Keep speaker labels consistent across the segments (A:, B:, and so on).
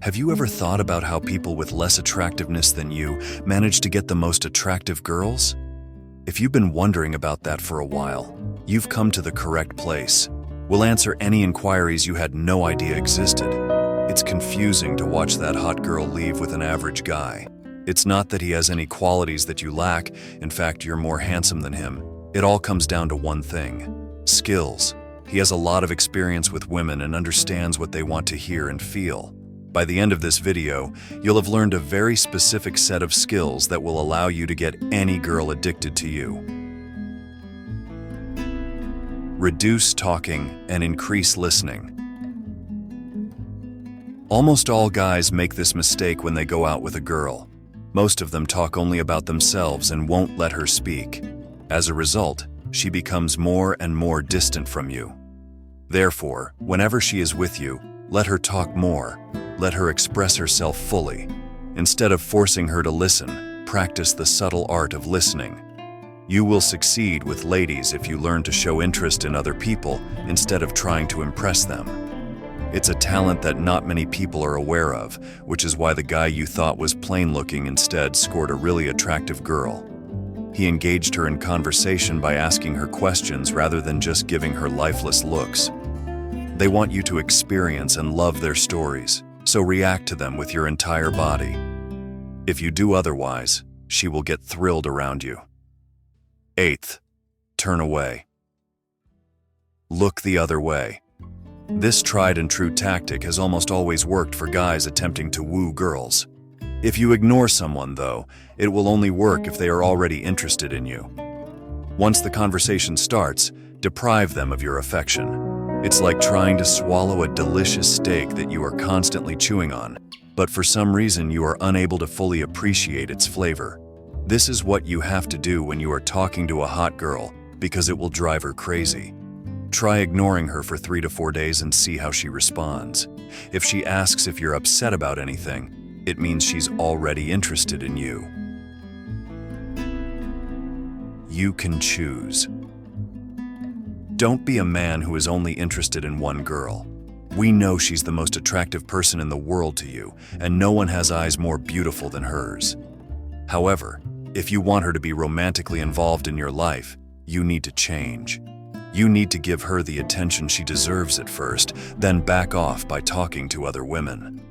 A: Have you ever thought about how people with less attractiveness than you manage to get the most attractive girls? If you've been wondering about that for a while, you've come to the correct place. We'll answer any inquiries you had no idea existed. It's confusing to watch that hot girl leave with an average guy. It's not that he has any qualities that you lack. In fact, you're more handsome than him. It all comes down to one thing: skills. He has a lot of experience with women and understands what they want to hear and feel. By the end of this video, you'll have learned a very specific set of skills that will allow you to get any girl addicted to you. Reduce talking and increase listening. Almost all guys make this mistake when they go out with a girl. Most of them talk only about themselves and won't let her speak. As a result, she becomes more and more distant from you. Therefore, whenever she is with you, let her talk more. Let her express herself fully. Instead of forcing her to listen, practice the subtle art of listening. You will succeed with ladies if you learn to show interest in other people instead of trying to impress them. It's a talent that not many people are aware of, which is why the guy you thought was plain-looking instead scored a really attractive girl. He engaged her in conversation by asking her questions rather than just giving her lifeless looks. They want you to experience and love their stories, so react to them with your entire body. If you do otherwise, she will get thrilled around you. 8th, turn away. Look the other way. This tried and true tactic has almost always worked for guys attempting to woo girls. If you ignore someone, though, it will only work if they are already interested in you. Once the conversation starts, deprive them of your affection. It's like trying to swallow a delicious steak that you are constantly chewing on, but for some reason you are unable to fully appreciate its flavor. This is what you have to do when you are talking to a hot girl, because it will drive her crazy. Try ignoring her for 3 to 4 days and see how she responds. If she asks if you're upset about anything, it means she's already interested in you. You can choose. Don't be a man who is only interested in one girl. We know she's the most attractive person in the world to you, and no one has eyes more beautiful than hers. However, if you want her to be romantically involved in your life, you need to change. You need to give her the attention she deserves at first, then back off by talking to other women.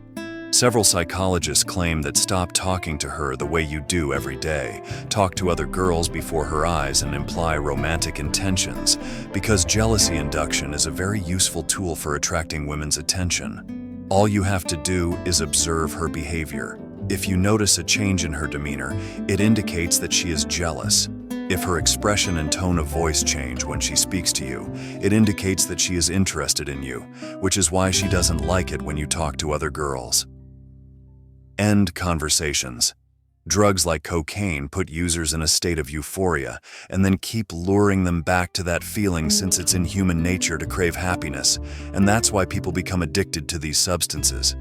A: Several psychologists claim that stop talking to her the way you do every day. Talk to other girls before her eyes and imply romantic intentions, because jealousy induction is a very useful tool for attracting women's attention. All you have to do is observe her behavior. If you notice a change in her demeanor, it indicates that she is jealous. If her expression and tone of voice change when she speaks to you, it indicates that she is interested in you, which is why she doesn't like it when you talk to other girls. End conversations. Drugs like cocaine put users in a state of euphoria and then keep luring them back to that feeling, since it's in human nature to crave happiness, and that's why people become addicted to these substances.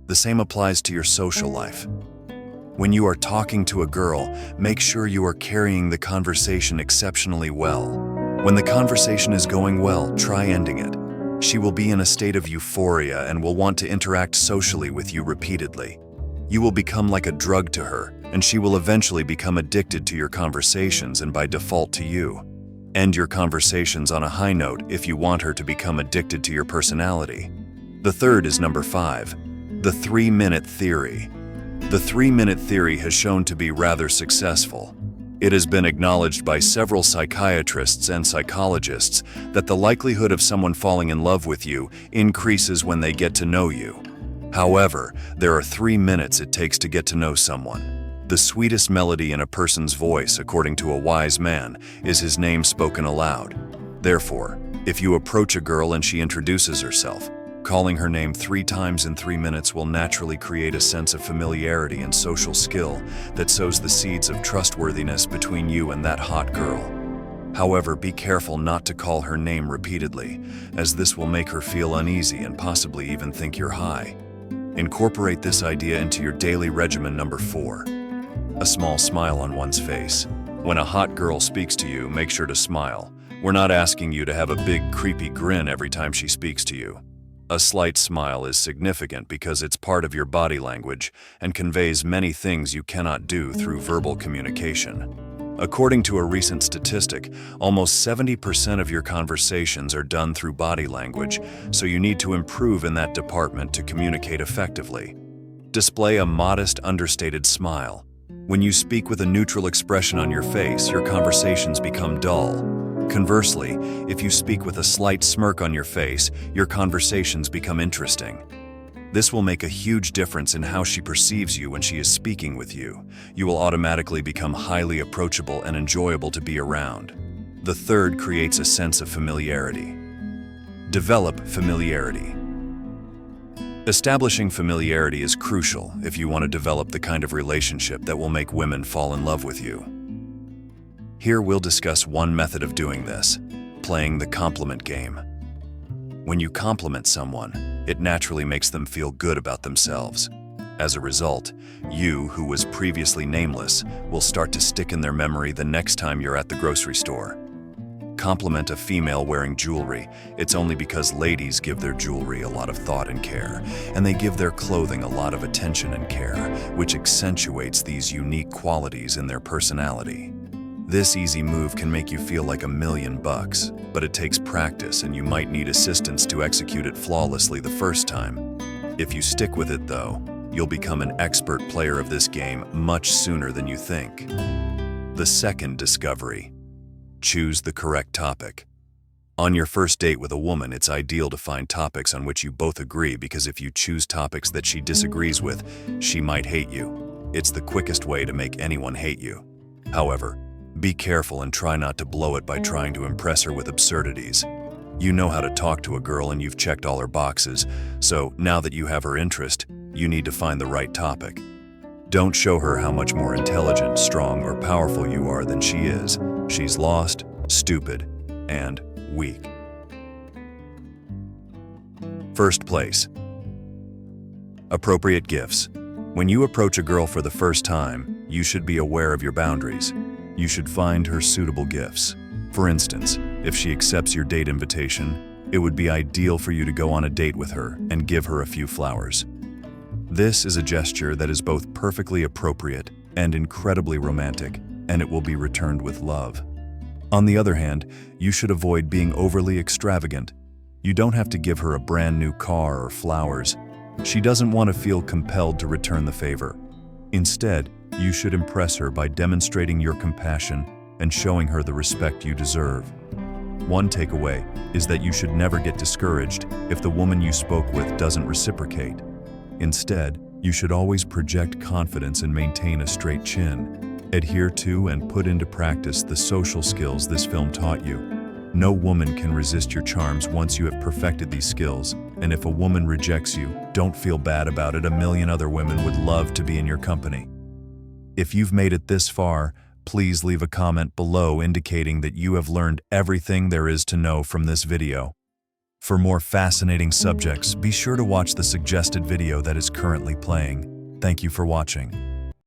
A: The same applies to your social life. When you are talking to a girl, make sure you are carrying the conversation exceptionally well. When the conversation is going well, try ending it. She will be in a state of euphoria and will want to interact socially with you repeatedly. You will become like a drug to her, and she will eventually become addicted to your conversations and by default to you. End your conversations on a high note if you want her to become addicted to your personality. The third is number 5, the 3-minute theory. The 3-minute theory has shown to be rather successful. It has been acknowledged by several psychiatrists and psychologists that the likelihood of someone falling in love with you increases when they get to know you. However, there are 3 minutes it takes to get to know someone. The sweetest melody in a person's voice, according to a wise man, is his name spoken aloud. Therefore, if you approach a girl and she introduces herself, calling her name 3 times in 3 minutes will naturally create a sense of familiarity and social skill that sows the seeds of trustworthiness between you and that hot girl. However, be careful not to call her name repeatedly, as this will make her feel uneasy and possibly even think you're high. Incorporate this idea into your daily regimen. Number 4, a small smile on one's face. When a hot girl speaks to you, make sure to smile. We're not asking you to have a big, creepy grin every time she speaks to you. A slight smile is significant because it's part of your body language and conveys many things you cannot do through verbal communication. According to a recent statistic, almost 70% of your conversations are done through body language, so you need to improve in that department to communicate effectively. Display a modest, understated smile. When you speak with a neutral expression on your face, your conversations become dull. Conversely, if you speak with a slight smirk on your face, your conversations become interesting. This will make a huge difference in how she perceives you when she is speaking with you. You will automatically become highly approachable and enjoyable to be around. The third creates a sense of familiarity. Develop familiarity. Establishing familiarity is crucial if you want to develop the kind of relationship that will make women fall in love with you. Here we'll discuss one method of doing this: playing the compliment game. When you compliment someone, it naturally makes them feel good about themselves. As a result, you, who was previously nameless, will start to stick in their memory the next time you're at the grocery store. Compliment a female wearing jewelry. It's only because ladies give their jewelry a lot of thought and care, and they give their clothing a lot of attention and care, which accentuates these unique qualities in their personality. This easy move can make you feel like $1,000,000, but it takes practice and you might need assistance to execute it flawlessly the first time. If you stick with it though, you'll become an expert player of this game much sooner than you think. The second discovery: choose the correct topic. On your first date with a woman, it's ideal to find topics on which you both agree, because if you choose topics that she disagrees with, she might hate you. It's the quickest way to make anyone hate you. However, be careful and try not to blow it by trying to impress her with absurdities. You know how to talk to a girl and you've checked all her boxes, so now that you have her interest, you need to find the right topic. Don't show her how much more intelligent, strong, or powerful you are than she is. She's lost, stupid, and weak. First place. Appropriate gifts. When you approach a girl for the first time, you should be aware of your boundaries. You should find her suitable gifts. For instance, if she accepts your date invitation, it would be ideal for you to go on a date with her and give her a few flowers. This is a gesture that is both perfectly appropriate and incredibly romantic, and it will be returned with love. On the other hand, you should avoid being overly extravagant. You don't have to give her a brand new car or flowers. She doesn't want to feel compelled to return the favor. Instead, you should impress her by demonstrating your compassion and showing her the respect you deserve. One takeaway is that you should never get discouraged if the woman you spoke with doesn't reciprocate. Instead, you should always project confidence and maintain a straight chin. Adhere to and put into practice the social skills this film taught you. No woman can resist your charms once you have perfected these skills, and if a woman rejects you, don't feel bad about it. 1,000,000 other women would love to be in your company. If you've made it this far, please leave a comment below indicating that you have learned everything there is to know from this video. For more fascinating subjects, be sure to watch the suggested video that is currently playing. Thank you for watching.